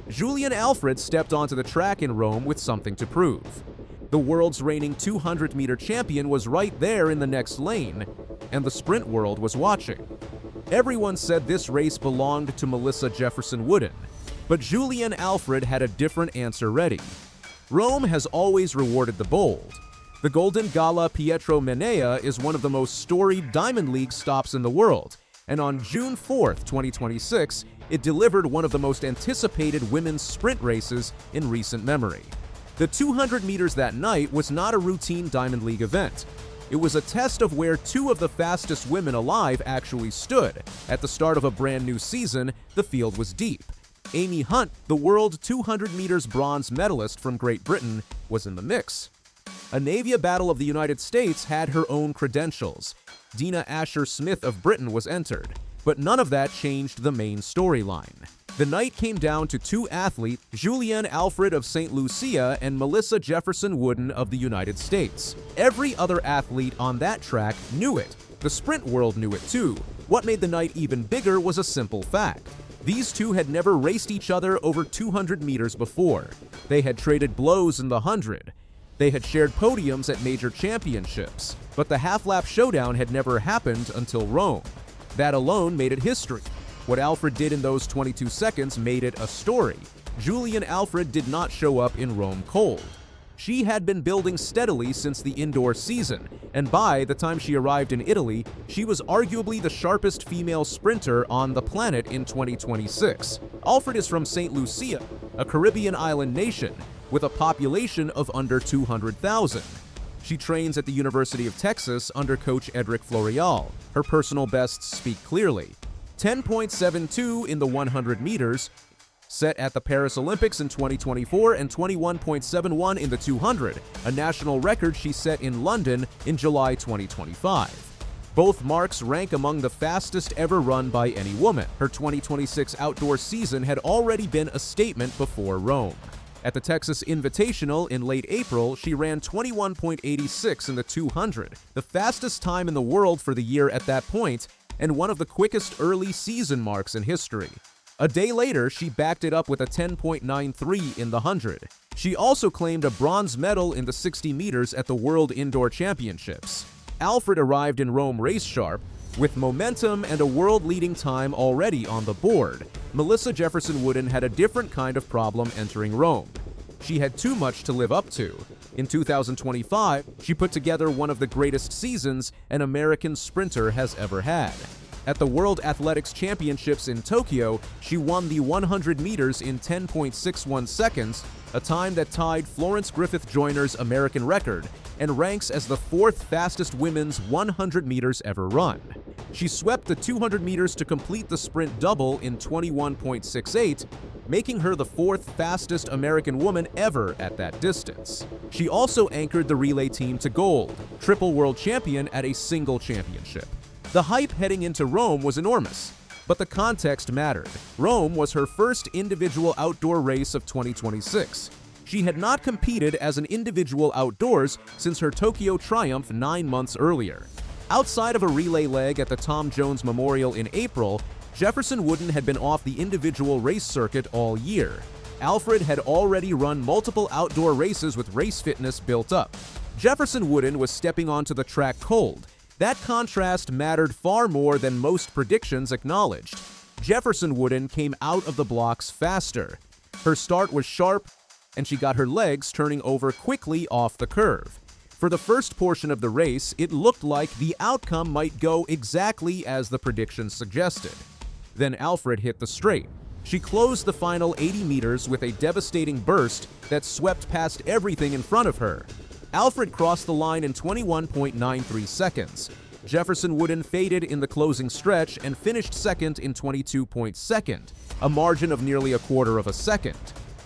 Julien Alfred stepped onto the track in Rome with something to prove. The world's reigning 200-meter champion was right there in the next lane, and the sprint world was watching. Everyone said this race belonged to Melissa Jefferson Wooden, but Julien Alfred had a different answer ready. Rome has always rewarded the bold. The Golden Gala Pietro Menea is one of the most storied Diamond League stops in the world, and on June 4th, 2026, it delivered one of the most anticipated women's sprint races in recent memory. The 200 meters that night was not a routine Diamond League event. It was a test of where two of the fastest women alive actually stood. At the start of a brand new season, the field was deep. Amy Hunt, the world 200 meters bronze medalist from Great Britain, was in the mix. A Navia Battle of the United States had her own credentials. Dina Asher Smith of Britain was entered, but none of that changed the main storyline. The night came down to two athletes, Julien Alfred of St. Lucia and Melissa Jefferson Wooden of the United States. Every other athlete on that track knew it. The sprint world knew it too. What made the night even bigger was a simple fact. These two had never raced each other over 200 meters before. They had traded blows in the 100. They had shared podiums at major championships, but the half-lap showdown had never happened until Rome. That alone made it history. What Alfred did in those 22 seconds made it a story. Julien Alfred did not show up in Rome cold. She had been building steadily since the indoor season, and by the time she arrived in Italy, she was arguably the sharpest female sprinter on the planet in 2026. Alfred is from St. Lucia, a Caribbean island nation, with a population of under 200,000. She trains at the University of Texas under coach Edric Florial. Her personal bests speak clearly. 10.72 in the 100 meters, set at the Paris Olympics in 2024, and 21.71 in the 200, a national record she set in London in July 2025. Both marks rank among the fastest ever run by any woman. Her 2026 outdoor season had already been a statement before Rome. At the Texas Invitational in late April, she ran 21.86 in the 200, the fastest time in the world for the year at that point, and one of the quickest early season marks in history. A day later, she backed it up with a 10.93 in the 100. She also claimed a bronze medal in the 60 meters at the World Indoor Championships. Alfred arrived in Rome race sharp, with momentum and a world-leading time already on the board. Melissa Jefferson Wooden had a different kind of problem entering Rome. She had too much to live up to. In 2025, she put together one of the greatest seasons an American sprinter has ever had. At the World Athletics Championships in Tokyo, she won the 100 meters in 10.61 seconds, a time that tied Florence Griffith Joyner's American record and ranks as the fourth fastest women's 100 meters ever run. She swept the 200 meters to complete the sprint double in 21.68, making her the fourth fastest American woman ever at that distance. She also anchored the relay team to gold, triple world champion at a single championship. The hype heading into Rome was enormous, but the context mattered. Rome was her first individual outdoor race of 2026. She had not competed as an individual outdoors since her Tokyo triumph 9 months earlier. Outside of a relay leg at the Tom Jones Memorial in April, Jefferson Wooden had been off the individual race circuit all year. Alfred had already run multiple outdoor races with race fitness built up. Jefferson Wooden was stepping onto the track cold. That contrast mattered far more than most predictions acknowledged. Jefferson Wooden came out of the blocks faster. Her start was sharp, and she got her legs turning over quickly off the curve. For the first portion of the race, it looked like the outcome might go exactly as the predictions suggested. Then Alfred hit the straight. She closed the final 80 meters with a devastating burst that swept past everything in front of her. Alfred crossed the line in 21.93 seconds. Jefferson Wooden faded in the closing stretch and finished second in 22.2, a margin of nearly a quarter of a second.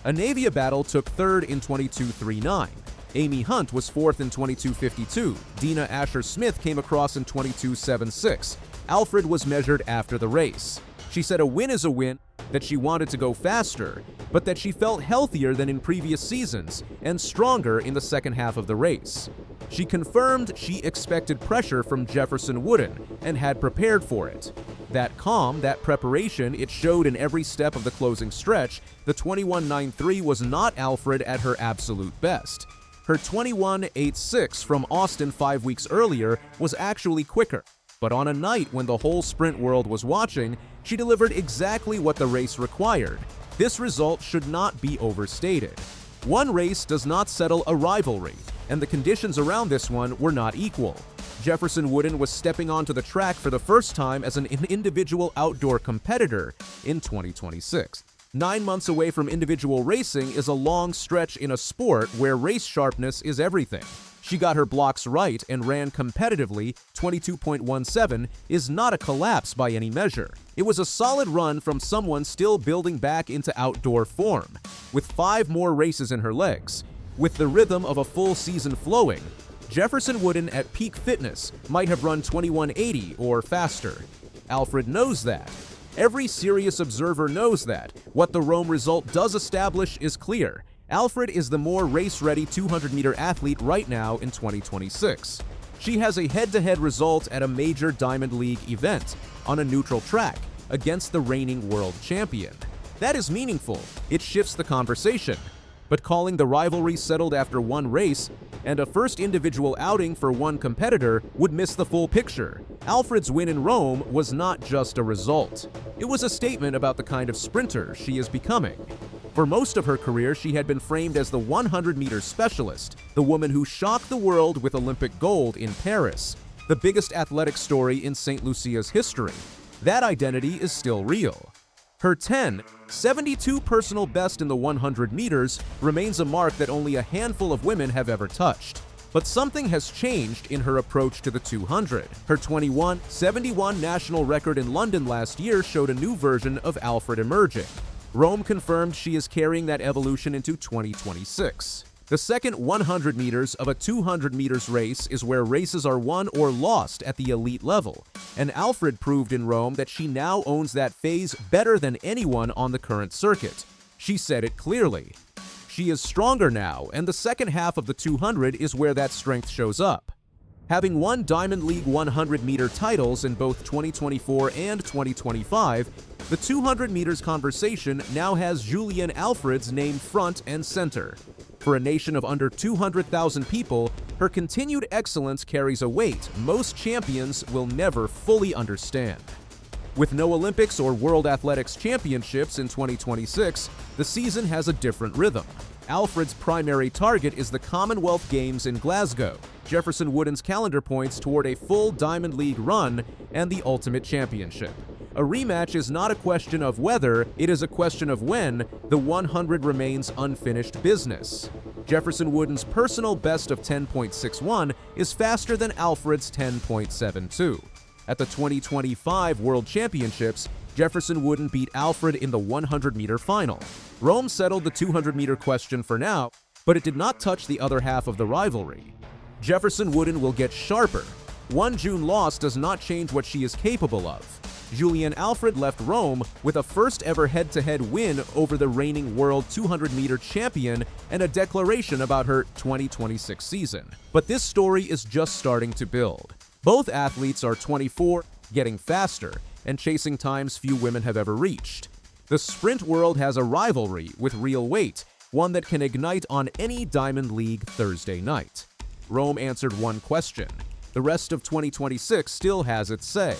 A Navia Battle took third in 22.39. Amy Hunt was fourth in 22.52. Dina Asher Smith came across in 22.76. Alfred was measured after the race. She said a win is a win, that she wanted to go faster, but that she felt healthier than in previous seasons and stronger in the second half of the race. She confirmed she expected pressure from Jefferson Wooden and had prepared for it. That calm, that preparation, it showed in every step of the closing stretch. The 21.93 was not Alfred at her absolute best. Her 21.86 from Austin 5 weeks earlier was actually quicker. But on a night when the whole sprint world was watching, she delivered exactly what the race required. This result should not be overstated. One race does not settle a rivalry, and the conditions around this one were not equal. Jefferson Wooden was stepping onto the track for the first time as an individual outdoor competitor in 2026. 9 months away from individual racing is a long stretch in a sport where race sharpness is everything. She got her blocks right and ran competitively. 22.17 is not a collapse by any measure. It was a solid run from someone still building back into outdoor form, with 5 more races in her legs. With the rhythm of a full season flowing, Jefferson Wooden at peak fitness might have run 21.80 or faster. Alfred knows that. Every serious observer knows that. What the Rome result does establish is clear. Alfred is the more race-ready 200-meter athlete right now in 2026. She has a head-to-head result at a major Diamond League event on a neutral track against the reigning world champion. That is meaningful. It shifts the conversation. But calling the rivalry settled after one race and a first individual outing for one competitor would miss the full picture. Alfred's win in Rome was not just a result. It was a statement about the kind of sprinter she is becoming. For most of her career, she had been framed as the 100-meter specialist, the woman who shocked the world with Olympic gold in Paris, the biggest athletic story in St. Lucia's history. That identity is still real. Her 10.72 personal best in the 100 meters remains a mark that only a handful of women have ever touched. But something has changed in her approach to the 200. Her 21.71 national record in London last year showed a new version of Alfred emerging. Rome confirmed she is carrying that evolution into 2026. The second 100 meters of a 200 meters race is where races are won or lost at the elite level, and Alfred proved in Rome that she now owns that phase better than anyone on the current circuit. She said it clearly. She is stronger now, and the second half of the 200 is where that strength shows up. Having won Diamond League 100-meter titles in both 2024 and 2025, the 200 meters conversation now has Julien Alfred's name front and center. For a nation of under 200,000 people, her continued excellence carries a weight most champions will never fully understand. With no Olympics or World Athletics Championships in 2026, the season has a different rhythm. Alfred's primary target is the Commonwealth Games in Glasgow. Jefferson Wooden's calendar points toward a full Diamond League run and the Ultimate Championship. A rematch is not a question of whether, it is a question of when. The 100 remains unfinished business. Jefferson Wooden's personal best of 10.61 is faster than Alfred's 10.72. At the 2025 World Championships, Jefferson Wooden beat Alfred in the 100-meter final. Rome settled the 200-meter question for now, but it did not touch the other half of the rivalry. Jefferson Wooden will get sharper. One June loss does not change what she is capable of. Julien Alfred left Rome with a first-ever head-to-head win over the reigning world 200-meter champion and a declaration about her 2026 season. But this story is just starting to build. Both athletes are 24, getting faster, and chasing times few women have ever reached. The sprint world has a rivalry with real weight, one that can ignite on any Diamond League Thursday night. Rome answered one question. The rest of 2026 still has its say.